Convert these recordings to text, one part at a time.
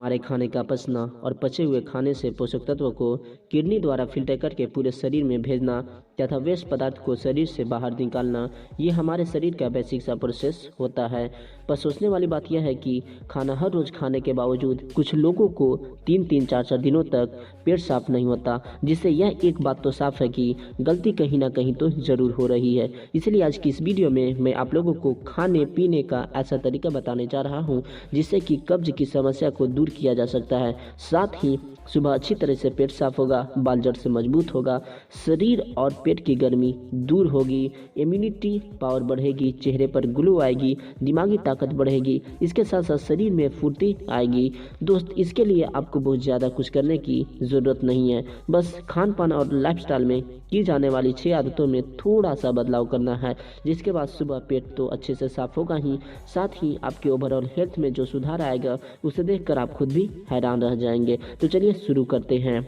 हमारे खाने का पचना और पचे हुए खाने से पोषक तत्वों को किडनी द्वारा फिल्टर करके पूरे शरीर में भेजना तथा वेस्ट पदार्थ को शरीर से बाहर निकालना, ये हमारे शरीर का बेसिक सा प्रोसेस होता है। पर सोचने वाली बात यह है कि खाना हर रोज़ खाने के बावजूद कुछ लोगों को 3-3, 4-4 दिनों तक पेट साफ नहीं होता, जिससे यह एक बात तो साफ है कि गलती कहीं ना कहीं तो ज़रूर हो रही है। इसलिए आज की इस वीडियो में मैं आप लोगों को खाने पीने का ऐसा तरीका बताने जा रहा हूँ जिससे कि कब्ज की समस्या को दूर किया जा सकता है। साथ ही सुबह अच्छी तरह से पेट साफ होगा, बाल जड़ से मजबूत होगा, शरीर और पेट की गर्मी दूर होगी, इम्यूनिटी पावर बढ़ेगी, चेहरे पर ग्लो आएगी, दिमागी ताकत बढ़ेगी, इसके साथ साथ शरीर में फुर्ती आएगी। दोस्त, इसके लिए आपको बहुत ज़्यादा कुछ करने की ज़रूरत नहीं है। बस खान पान और लाइफस्टाइल में की जाने वाली 6 आदतों में थोड़ा सा बदलाव करना है, जिसके बाद सुबह पेट तो अच्छे से साफ होगा ही, साथ ही आपके ओवरऑल हेल्थ में जो सुधार आएगा उसे देखकर आप खुद भी हैरान रह जाएंगे। तो चलिए शुरू करते हैं।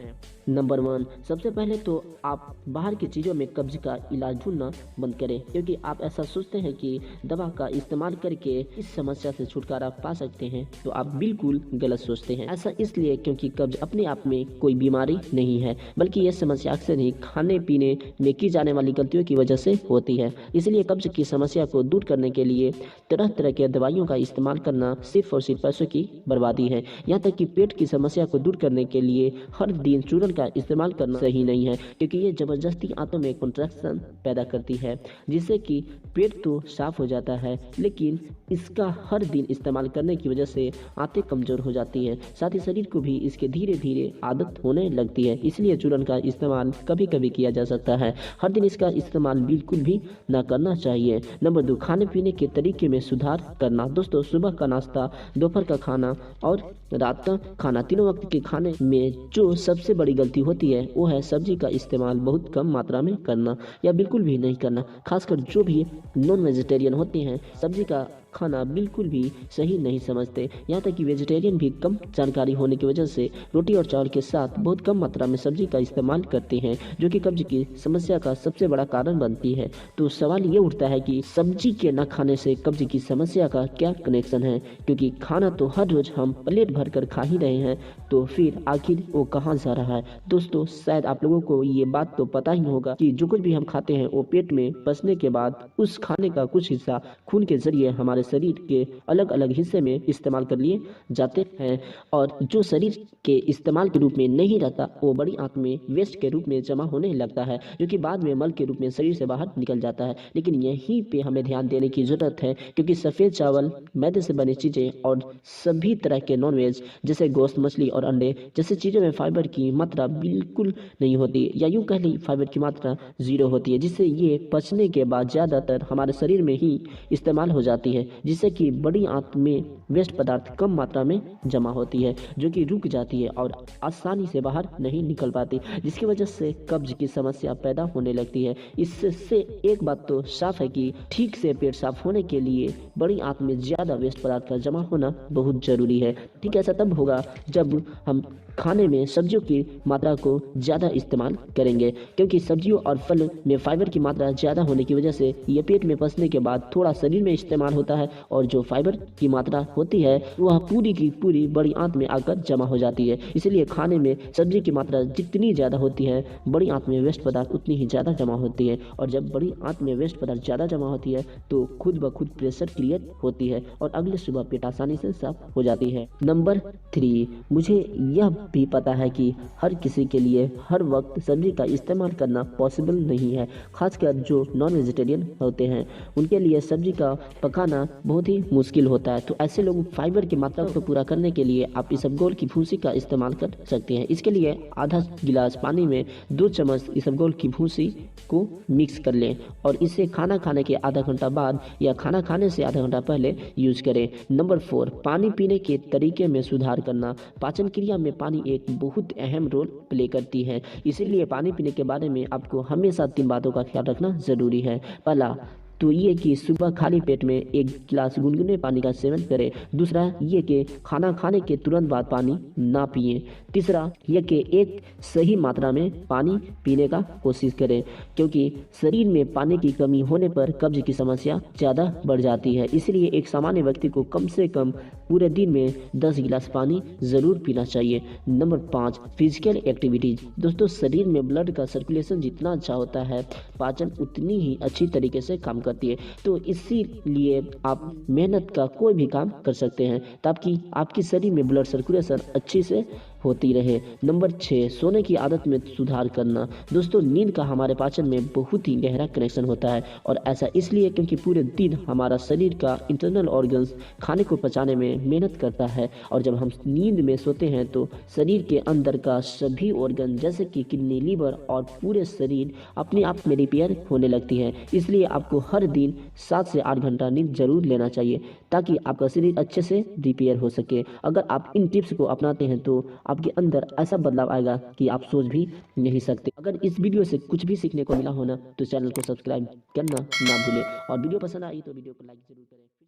नंबर 1, सबसे पहले तो आप बाहर की चीज़ों में कब्ज का इलाज ढूंढना बंद करें, क्योंकि आप ऐसा सोचते हैं कि दवा का इस्तेमाल करके इस समस्या से छुटकारा पा सकते हैं, तो आप बिल्कुल गलत सोचते हैं। ऐसा इसलिए क्योंकि कब्ज अपने आप में कोई बीमारी नहीं है, बल्कि यह समस्या अक्सर ही खाने पीने में की जाने वाली गलतियों की वजह से होती है। इसलिए कब्ज की समस्या को दूर करने के लिए तरह तरह के दवाइयों का इस्तेमाल करना सिर्फ और सिर्फ पैसों की बर्बादी है। यहाँ तक कि पेट की समस्या को दूर करने के लिए हर दिन चूरन का इस्तेमाल करना सही नहीं है, क्योंकि ये जबरदस्ती आंतों में कॉन्ट्रैक्शन पैदा करती है, जिससे कि पेट तो साफ हो जाता है, लेकिन इसका हर दिन इस्तेमाल करने की वजह से आंतें कमजोर हो जाती हैं। साथ ही शरीर को भी इसके धीरे धीरे आदत होने लगती है। इसलिए चूरन का इस्तेमाल कभी कभी किया जा सकता है, हर दिन इसका इस्तेमाल बिल्कुल भी ना करना चाहिए। नंबर 2, खाने पीने के तरीके में सुधार करना। दोस्तों, सुबह का नाश्ता, दोपहर का खाना और रात का खाना, तीनों वक्त के खाने में जो सबसे बड़ी गलती होती है वो है सब्जी का इस्तेमाल बहुत कम मात्रा में करना या बिल्कुल भी नहीं करना। खासकर जो भी नॉन वेजिटेरियन होते हैं सब्जी का खाना बिल्कुल भी सही नहीं समझते। यहाँ तक कि वेजिटेरियन भी कम जानकारी होने की वजह से रोटी और चावल के साथ बहुत कम मात्रा में सब्जी का इस्तेमाल करते हैं, जो कि कब्ज की समस्या का सबसे बड़ा कारण बनती है। तो सवाल ये उठता है कि सब्जी के न खाने से कब्ज की समस्या का क्या कनेक्शन है, क्योंकि खाना तो हर रोज हम प्लेट भर कर खा ही रहे हैं, तो फिर आखिर वो कहाँ जा रहा है। दोस्तों, शायद आप लोगों को ये बात तो पता ही होगा कि जो कुछ भी हम खाते हैं वो पेट में पचने के बाद उस खाने का कुछ हिस्सा खून के जरिए हमारे शरीर के अलग अलग हिस्से में इस्तेमाल कर लिए जाते हैं, और जो शरीर के इस्तेमाल के रूप में नहीं रहता वो बड़ी आंत में वेस्ट के रूप में जमा होने लगता है, जो कि बाद में मल के रूप में शरीर से बाहर निकल जाता है। लेकिन यहीं पे हमें ध्यान देने की जरूरत है, क्योंकि सफ़ेद चावल, मैदे से बनी चीज़ें और सभी तरह के नॉनवेज जैसे गोश्त, मछली और अंडे जैसे चीज़ों में फाइबर की मात्रा बिल्कुल नहीं होती, या यूँ कह ली फाइबर की मात्रा 0 होती है, जिससे ये पचने के बाद ज़्यादातर हमारे शरीर में ही इस्तेमाल हो जाती है, जिससे कि बड़ी आंत में वेस्ट पदार्थ कम मात्रा में जमा होती है, जो कि रुक जाती है और आसानी से बाहर नहीं निकल पाती, जिसकी वजह से कब्ज की समस्या पैदा होने लगती है। इससे एक बात तो साफ है कि ठीक से पेट साफ होने के लिए बड़ी आंत में ज़्यादा वेस्ट पदार्थ का जमा होना बहुत ज़रूरी है। ठीक, ऐसा तब होगा जब हम खाने में सब्जियों की मात्रा को ज़्यादा इस्तेमाल करेंगे, क्योंकि सब्जियों और फल में फाइबर की मात्रा ज़्यादा होने की वजह से ये पेट में पचने के बाद थोड़ा शरीर में इस्तेमाल होता है, और जो फाइबर की मात्रा होती है वह पूरी की पूरी बड़ी आंत में आकर जमा हो जाती है। इसलिए खाने में सब्जी की मात्रा जितनी ज़्यादा होती है, बड़ी आंत में वेस्ट पदार्थ उतनी ही ज़्यादा जमा होती है, और जब बड़ी आंत में वेस्ट पदार्थ ज़्यादा जमा होती है तो खुद ब खुद प्रेशर क्रिएट होती है और अगले सुबह पेट आसानी से साफ हो जाती है। नंबर 3, मुझे यह भी पता है कि हर किसी के लिए हर वक्त सब्जी का इस्तेमाल करना पॉसिबल नहीं है, खासकर जो नॉन वेजिटेरियन होते हैं उनके लिए सब्जी का पकाना बहुत ही मुश्किल होता है। तो ऐसे लोग फाइबर की मात्रा को पूरा करने के लिए आप इसबगोल की भूसी का इस्तेमाल कर सकते हैं। इसके लिए आधा गिलास पानी में 2 चम्मच इसबगोल की भूसी को मिक्स कर लें और इसे खाना खाने के आधा घंटा बाद या खाना खाने से आधा घंटा पहले यूज करें। नंबर 4, पानी पीने के तरीके में सुधार करना। पाचन क्रिया में पानी एक बहुत अहम रोल प्ले करती है, इसीलिए पानी पीने के बारे में आपको हमेशा 3 बातों का ख्याल रखना जरूरी है। पहला तो ये कि सुबह खाली पेट में 1 गिलास गुनगुने पानी का सेवन करें। दूसरा ये कि खाना खाने के तुरंत बाद पानी ना पिएं। तीसरा ये कि एक सही मात्रा में पानी पीने का कोशिश करें, क्योंकि शरीर में पानी की कमी होने पर कब्ज की समस्या ज़्यादा बढ़ जाती है। इसलिए एक सामान्य व्यक्ति को कम से कम पूरे दिन में 10 गिलास पानी ज़रूर पीना चाहिए। Number 5, physical activities. दोस्तों, शरीर में ब्लड का सर्कुलेशन जितना अच्छा होता है, पाचन उतनी ही अच्छी तरीके से काम करती है। तो इसीलिए आप मेहनत का कोई भी काम कर सकते हैं ताकि आपके शरीर में ब्लड सर्कुलेशन अच्छी से होती रहे। नंबर 6, सोने की आदत में सुधार करना। दोस्तों, नींद का हमारे पाचन में बहुत ही गहरा कनेक्शन होता है और ऐसा इसलिए क्योंकि पूरे दिन हमारा शरीर का इंटरनल ऑर्गन्स खाने को पचाने में मेहनत करता है और जब हम नींद में सोते हैं तो शरीर के अंदर का सभी ऑर्गन जैसे कि किडनी, लीवर और पूरे शरीर अपने आप में रिपेयर होने लगती है। इसलिए आपको हर दिन 7 से 8 घंटा नींद जरूर लेना चाहिए ताकि आपका शरीर अच्छे से रिपेयर हो सके। अगर आप इन टिप्स को अपनाते हैं तो आपके अंदर ऐसा बदलाव आएगा कि आप सोच भी नहीं सकते। अगर इस वीडियो से कुछ भी सीखने को मिला हो ना तो चैनल को सब्सक्राइब करना ना भूलें और वीडियो पसंद आई तो वीडियो को लाइक जरूर करें।